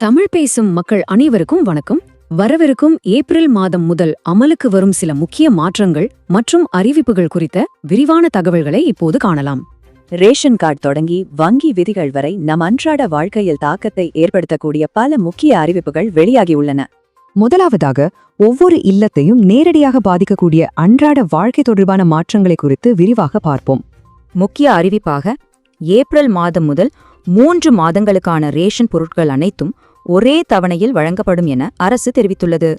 தமிழ் பேசும் மக்கள் அனைவருக்கும் வணக்கம். வரவிருக்கும் ஏப்ரல் மாதம் முதல் அமலுக்கு வரும் சில முக்கிய மாற்றங்கள் மற்றும் அறிவிப்புகள் குறித்த விரிவான தகவல்களை இப்போது காணலாம். ரேஷன் கார்டு தொடங்கி வங்கி விதிகள் வரை நம் அன்றாட வாழ்க்கையில் தாக்கத்தை ஏற்படுத்தக்கூடிய பல முக்கிய அறிவிப்புகள் வெளியாகியுள்ளன. முதலாவதாக, ஒவ்வொரு இல்லத்தையும் நேரடியாக பாதிக்கக்கூடிய அன்றாட வாழ்க்கை தொடர்பான மாற்றங்களை குறித்து விரிவாக பார்ப்போம். முக்கிய அறிவிப்பாக, ஏப்ரல் மாதம் முதல் 3 மாதங்களுக்கான ரேஷன் பொருட்கள் அனைத்தும் ஒரே தவணையில் வழங்கப்படும் என அரசு தெரிவித்துள்ளது.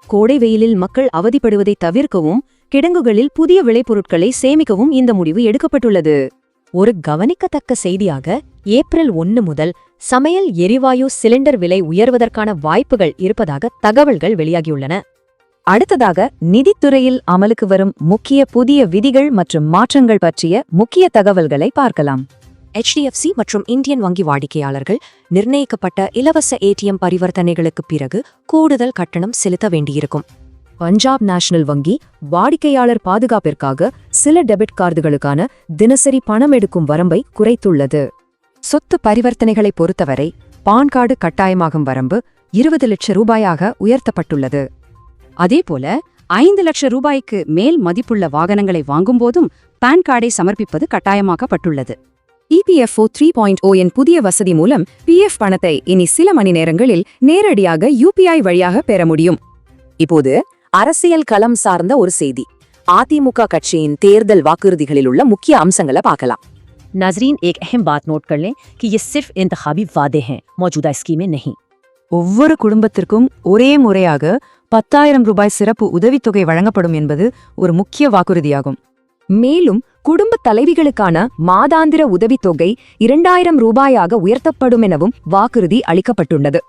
கோடை வெயிலில் மக்கள் அவதிப்படுவதை தவிர்க்கவும் கிடங்குகளில் புதிய விளைபொருட்களை சேமிக்கவும் இந்த முடிவு எடுக்கப்பட்டுள்ளது. ஒரு கவனிக்கத்தக்க செய்தியாக, ஏப்ரல் 1 முதல் சமையல் எரிவாயு சிலிண்டர் விலை உயர்வதற்கான வாய்ப்புகள் இருப்பதாக தகவல்கள் வெளியாகியுள்ளன. அடுத்ததாக, நிதித்துறையில் அமலுக்கு வரும் முக்கிய புதிய விதிகள் மற்றும் மாற்றங்கள் பற்றிய முக்கிய தகவல்களை பார்க்கலாம். HDFC மற்றும் இந்தியன் வங்கி வாடிக்கையாளர்கள் நிர்ணயிக்கப்பட்ட இலவச ATM பரிவர்த்தனைகளுக்குப் பிறகு கூடுதல் கட்டணம் செலுத்த வேண்டியிருக்கும். பஞ்சாப் நேஷனல் வங்கி வாடிக்கையாளர் பாதுகாப்பிற்காக சில டெபிட் கார்டுகளுக்கான தினசரி பணம் எடுக்கும் வரம்பை குறைத்துள்ளது. சொத்து பரிவர்த்தனைகளை பொறுத்தவரை பான் கார்டு கட்டாயமாகும் வரம்பு 20 லட்சம் ரூபாயாக உயர்த்தப்பட்டுள்ளது. அதேபோல 5 லட்சம் ரூபாய்க்கு மேல் மதிப்புள்ள வாகனங்களை வாங்கும்போதும் பான் கார்டை சமர்ப்பிப்பது கட்டாயமாக்கப்பட்டுள்ளது. EPFO 3.0 என் புதிய வசதி மூலம் PF பணத்தை இனி சில மணி நேரங்களில் நேரடியாக UPI வழியாக பெற முடியும். இப்போது அரசியல் களம் சார்ந்த ஒரு செய்தி. அதிமுக கட்சியின் தேர்தல் வாக்குறுதிகளில் உள்ள முக்கிய அம்சங்களை பார்க்கலாம். नाजरीन, एक अहम बात नोट कर लें कि ये सिर्फ इंतखाबी वादे हैं, मौजूदा स्कीमें नहीं. ஒவ்வொரு குடும்பத்திற்கும் ஒரே முறையாக 10,000 ரூபாய் சிறப்பு உதவித்தொகை வழங்கப்படும் என்பது ஒரு முக்கிய வாக்குறுதியாகும். மேலும் குடும்ப தலைவிகளுக்கான மாதாந்திர உதவித்தொகை 2,000 ரூபாயாக உயர்த்தப்படும் எனவும் வாக்குறுதி அளிக்கப்பட்டுள்ளது.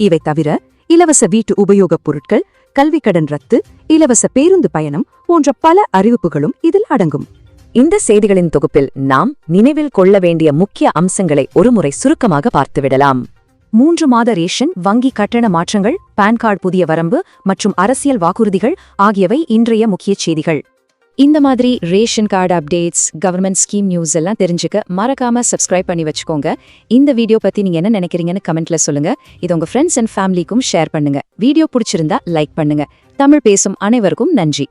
இவை தவிர இலவச வீட்டு உபயோகப் பொருட்கள், கல்வி கடன் ரத்து, இலவச பேருந்து பயணம் போன்ற பல அறிவிப்புகளும் இதில் அடங்கும். இந்த செய்திகளின் தொகுப்பில் நாம் நினைவில் கொள்ள வேண்டிய முக்கிய அம்சங்களை ஒருமுறை சுருக்கமாக பார்த்துவிடலாம். 3 மாத ரேஷன், வங்கி கட்டண மாற்றங்கள், பான் கார்டு புதிய வரம்பு மற்றும் அரசியல் வாக்குறுதிகள் ஆகியவை இன்றைய முக்கிய செய்திகள். இந்த மாதிரி ration card updates, government scheme news எல்லாம் தெரிஞ்சுக்க மறக்காம சப்ஸ்கிரைப் பண்ணி வச்சுக்கோங்க. இந்த வீடியோ பத்தி நீங்க என்ன நினைக்கிறீங்கன்னு கமெண்ட்ல சொல்லுங்க. இது உங்க ஃப்ரெண்ட்ஸ் அண்ட் ஃபேமிலிக்கும் ஷேர் பண்ணுங்க. வீடியோ பிடிச்சிருந்தா லைக் பண்ணுங்க. தமிழ் பேசும் அனைவருக்கும் நன்றி.